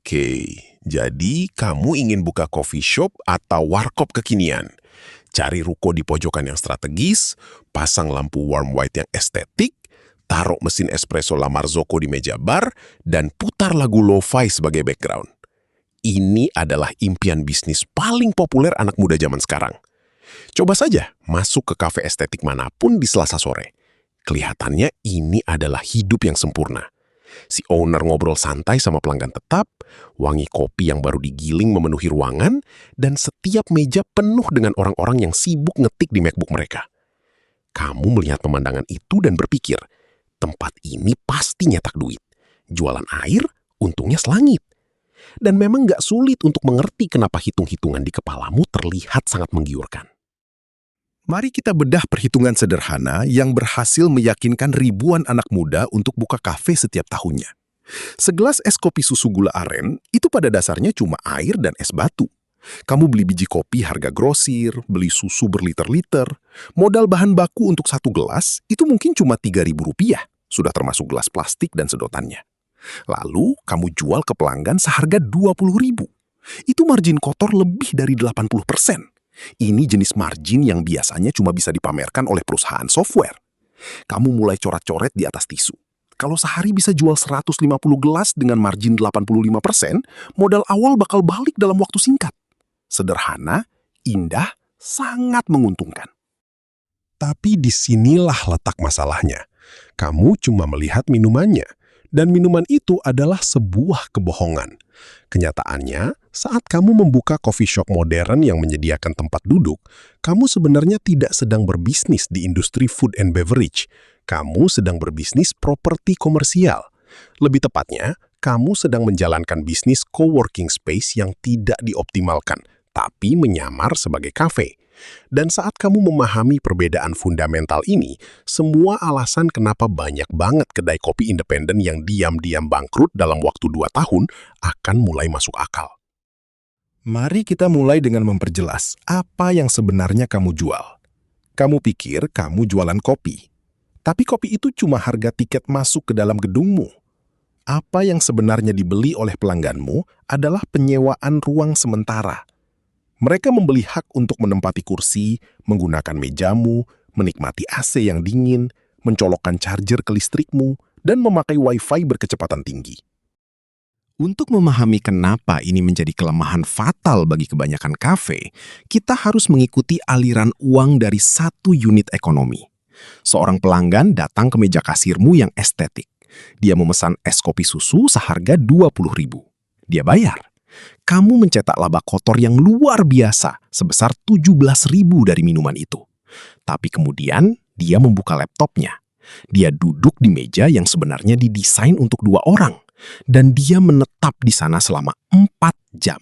Oke, jadi kamu ingin buka coffee shop atau warkop kekinian. Cari ruko di pojokan yang strategis, pasang lampu warm white yang estetik, taruh mesin espresso La Marzocco di meja bar, dan putar lagu lo-fi sebagai background. Ini adalah impian bisnis paling populer anak muda zaman sekarang. Coba saja masuk ke kafe estetik manapun di Selasa sore. Kelihatannya ini adalah hidup yang sempurna. Si owner ngobrol santai sama pelanggan tetap, wangi kopi yang baru digiling memenuhi ruangan, dan setiap meja penuh dengan orang-orang yang sibuk ngetik di MacBook mereka. Kamu melihat pemandangan itu dan berpikir, tempat ini pasti nyetak duit. Jualan air, untungnya selangit. Dan memang nggak sulit untuk mengerti kenapa hitung-hitungan di kepalamu terlihat sangat menggiurkan. Mari kita bedah perhitungan sederhana yang berhasil meyakinkan ribuan anak muda untuk buka kafe setiap tahunnya. Segelas es kopi susu gula aren itu pada dasarnya cuma air dan es batu. Kamu beli biji kopi harga grosir, beli susu berliter-liter, modal bahan baku untuk satu gelas itu mungkin cuma Rp3.000, sudah termasuk gelas plastik dan sedotannya. Lalu kamu jual ke pelanggan seharga Rp20.000. Itu margin kotor lebih dari 80%. Ini jenis margin yang biasanya cuma bisa dipamerkan oleh perusahaan software. Kamu mulai coret-coret di atas tisu. Kalau sehari bisa jual 150 gelas dengan margin 85%, modal awal bakal balik dalam waktu singkat. Sederhana, indah, sangat menguntungkan. Tapi disinilah letak masalahnya. Kamu cuma melihat minumannya, dan minuman itu adalah sebuah kebohongan. Kenyataannya, saat kamu membuka coffee shop modern yang menyediakan tempat duduk, kamu sebenarnya tidak sedang berbisnis di industri food and beverage. Kamu sedang berbisnis properti komersial. Lebih tepatnya, kamu sedang menjalankan bisnis coworking space yang tidak dioptimalkan, tapi menyamar sebagai kafe. Dan saat kamu memahami perbedaan fundamental ini, semua alasan kenapa banyak banget kedai kopi independen yang diam-diam bangkrut dalam waktu 2 tahun akan mulai masuk akal. Mari kita mulai dengan memperjelas apa yang sebenarnya kamu jual. Kamu pikir kamu jualan kopi, tapi kopi itu cuma harga tiket masuk ke dalam gedungmu. Apa yang sebenarnya dibeli oleh pelangganmu adalah penyewaan ruang sementara. Mereka membeli hak untuk menempati kursi, menggunakan mejamu, menikmati AC yang dingin, mencolokkan charger ke listrikmu, dan memakai wifi berkecepatan tinggi. Untuk memahami kenapa ini menjadi kelemahan fatal bagi kebanyakan kafe, kita harus mengikuti aliran uang dari satu unit ekonomi. Seorang pelanggan datang ke meja kasirmu yang estetik. Dia memesan es kopi susu seharga Rp20.000. Dia bayar. Kamu mencetak laba kotor yang luar biasa sebesar Rp17.000 dari minuman itu. Tapi kemudian dia membuka laptopnya. Dia duduk di meja yang sebenarnya didesain untuk 2 orang. Dan dia menetap di sana selama 4 jam.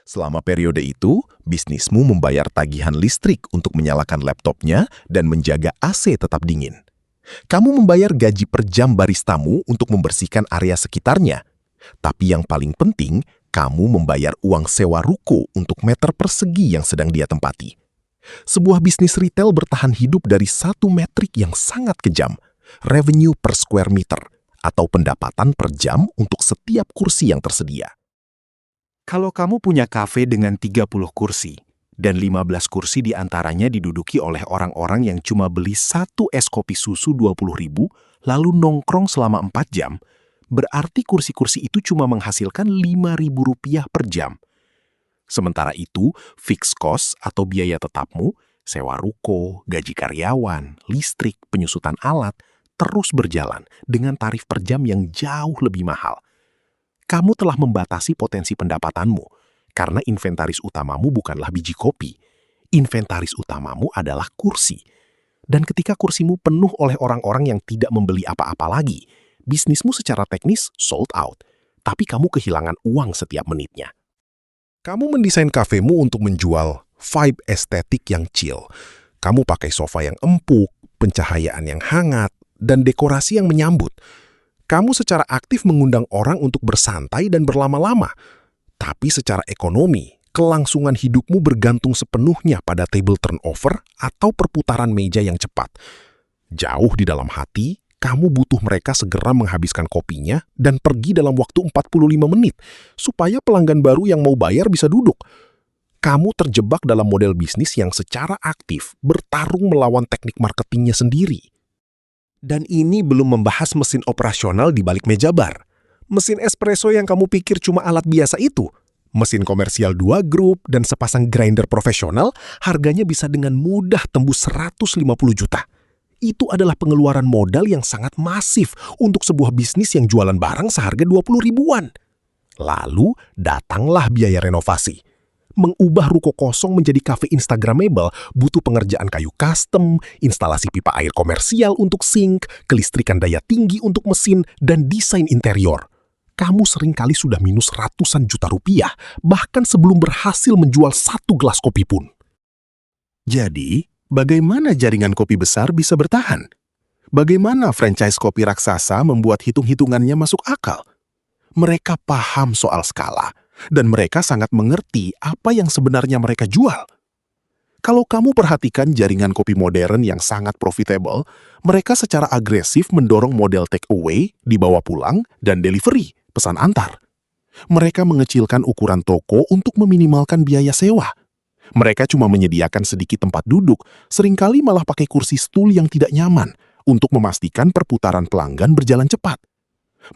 Selama periode itu, bisnismu membayar tagihan listrik untuk menyalakan laptopnya dan menjaga AC tetap dingin. Kamu membayar gaji per jam baristamu untuk membersihkan area sekitarnya. Tapi yang paling penting, kamu membayar uang sewa ruko untuk meter persegi yang sedang dia tempati. Sebuah bisnis retail bertahan hidup dari satu metrik yang sangat kejam, revenue per square meter, atau pendapatan per jam untuk setiap kursi yang tersedia. Kalau kamu punya kafe dengan 30 kursi, dan 15 kursi diantaranya diduduki oleh orang-orang yang cuma beli satu es kopi susu Rp20.000, lalu nongkrong selama 4 jam, berarti kursi-kursi itu cuma menghasilkan Rp5.000 per jam. Sementara itu, fixed cost atau biaya tetapmu, sewa ruko, gaji karyawan, listrik, penyusutan alat, terus berjalan dengan tarif per jam yang jauh lebih mahal. Kamu telah membatasi potensi pendapatanmu, karena inventaris utamamu bukanlah biji kopi. Inventaris utamamu adalah kursi. Dan ketika kursimu penuh oleh orang-orang yang tidak membeli apa-apa lagi, bisnismu secara teknis sold out, tapi kamu kehilangan uang setiap menitnya. Kamu mendesain kafemu untuk menjual vibe estetik yang chill. Kamu pakai sofa yang empuk, pencahayaan yang hangat, dan dekorasi yang menyambut. Kamu secara aktif mengundang orang untuk bersantai dan berlama-lama. Tapi secara ekonomi, kelangsungan hidupmu bergantung sepenuhnya pada table turnover atau perputaran meja yang cepat. Jauh di dalam hati, Kamu butuh mereka segera menghabiskan kopinya dan pergi dalam waktu 45 menit, supaya pelanggan baru yang mau bayar bisa duduk. Kamu terjebak dalam model bisnis yang secara aktif bertarung melawan teknik marketingnya sendiri. Dan ini belum membahas mesin operasional di balik meja bar. Mesin espresso yang kamu pikir cuma alat biasa itu, mesin komersial 2 grup dan sepasang grinder profesional, harganya bisa dengan mudah tembus 150 juta. Itu adalah pengeluaran modal yang sangat masif untuk sebuah bisnis yang jualan barang seharga 20 ribuan. Lalu datanglah biaya renovasi. Mengubah ruko kosong menjadi kafe Instagramable butuh pengerjaan kayu custom, instalasi pipa air komersial untuk sink, kelistrikan daya tinggi untuk mesin, dan desain interior. Kamu seringkali sudah minus ratusan juta rupiah, bahkan sebelum berhasil menjual 1 gelas kopi pun. Jadi, bagaimana jaringan kopi besar bisa bertahan? Bagaimana franchise kopi raksasa membuat hitung-hitungannya masuk akal? Mereka paham soal skala, dan mereka sangat mengerti apa yang sebenarnya mereka jual. Kalau kamu perhatikan jaringan kopi modern yang sangat profitable, mereka secara agresif mendorong model take away, dibawa pulang, dan delivery, pesan antar. Mereka mengecilkan ukuran toko untuk meminimalkan biaya sewa. Mereka cuma menyediakan sedikit tempat duduk, seringkali malah pakai kursi stool yang tidak nyaman, untuk memastikan perputaran pelanggan berjalan cepat.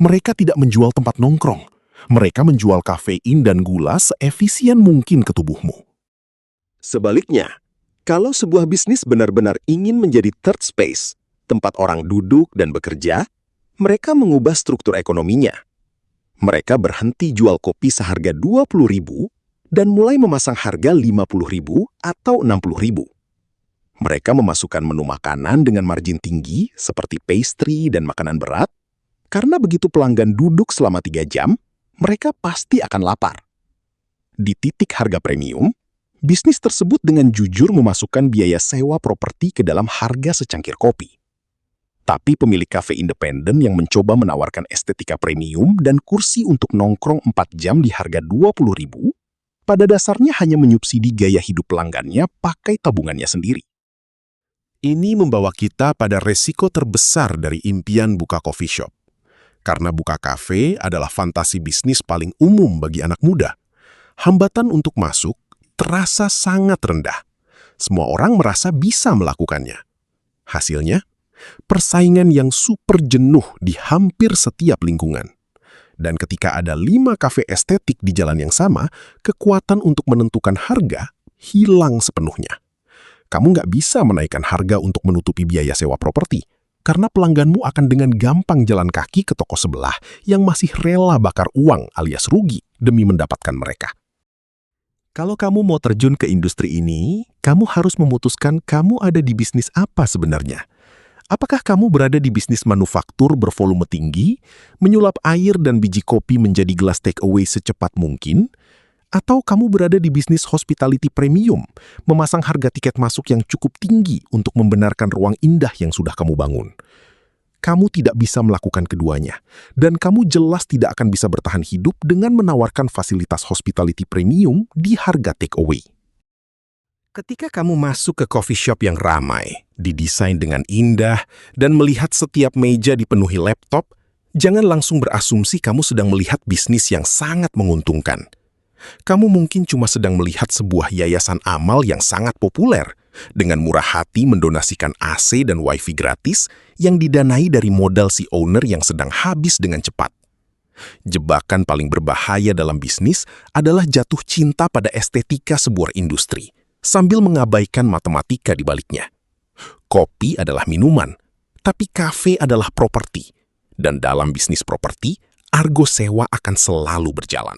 Mereka tidak menjual tempat nongkrong. Mereka menjual kafein dan gula seefisien mungkin ke tubuhmu. Sebaliknya, kalau sebuah bisnis benar-benar ingin menjadi third space, tempat orang duduk dan bekerja, mereka mengubah struktur ekonominya. Mereka berhenti jual kopi seharga 20.000 dan mulai memasang harga 50.000 atau 60.000. Mereka memasukkan menu makanan dengan margin tinggi seperti pastry dan makanan berat, karena begitu pelanggan duduk selama 3 jam, mereka pasti akan lapar. Di titik harga premium, bisnis tersebut dengan jujur memasukkan biaya sewa properti ke dalam harga secangkir kopi. Tapi pemilik kafe independen yang mencoba menawarkan estetika premium dan kursi untuk nongkrong 4 jam di harga 20.000, pada dasarnya hanya menyubsidi gaya hidup pelanggannya pakai tabungannya sendiri. Ini membawa kita pada resiko terbesar dari impian buka coffee shop. Karena buka kafe adalah fantasi bisnis paling umum bagi anak muda. Hambatan untuk masuk terasa sangat rendah. Semua orang merasa bisa melakukannya. Hasilnya, persaingan yang super jenuh di hampir setiap lingkungan. Dan ketika ada 5 kafe estetik di jalan yang sama, kekuatan untuk menentukan harga hilang sepenuhnya. Kamu nggak bisa menaikkan harga untuk menutupi biaya sewa properti, karena pelangganmu akan dengan gampang jalan kaki ke toko sebelah yang masih rela bakar uang alias rugi demi mendapatkan mereka. Kalau kamu mau terjun ke industri ini, kamu harus memutuskan kamu ada di bisnis apa sebenarnya. Apakah kamu berada di bisnis manufaktur bervolume tinggi, menyulap air dan biji kopi menjadi gelas take away secepat mungkin, atau kamu berada di bisnis hospitality premium, memasang harga tiket masuk yang cukup tinggi untuk membenarkan ruang indah yang sudah kamu bangun? Kamu tidak bisa melakukan keduanya, dan kamu jelas tidak akan bisa bertahan hidup dengan menawarkan fasilitas hospitality premium di harga take away. Ketika kamu masuk ke coffee shop yang ramai, didesain dengan indah, dan melihat setiap meja dipenuhi laptop, jangan langsung berasumsi kamu sedang melihat bisnis yang sangat menguntungkan. Kamu mungkin cuma sedang melihat sebuah yayasan amal yang sangat populer, dengan murah hati mendonasikan AC dan WiFi gratis yang didanai dari modal si owner yang sedang habis dengan cepat. Jebakan paling berbahaya dalam bisnis adalah jatuh cinta pada estetika sebuah industri, sambil mengabaikan matematika di baliknya. Kopi adalah minuman, tapi kafe adalah properti. Dan dalam bisnis properti, argo sewa akan selalu berjalan.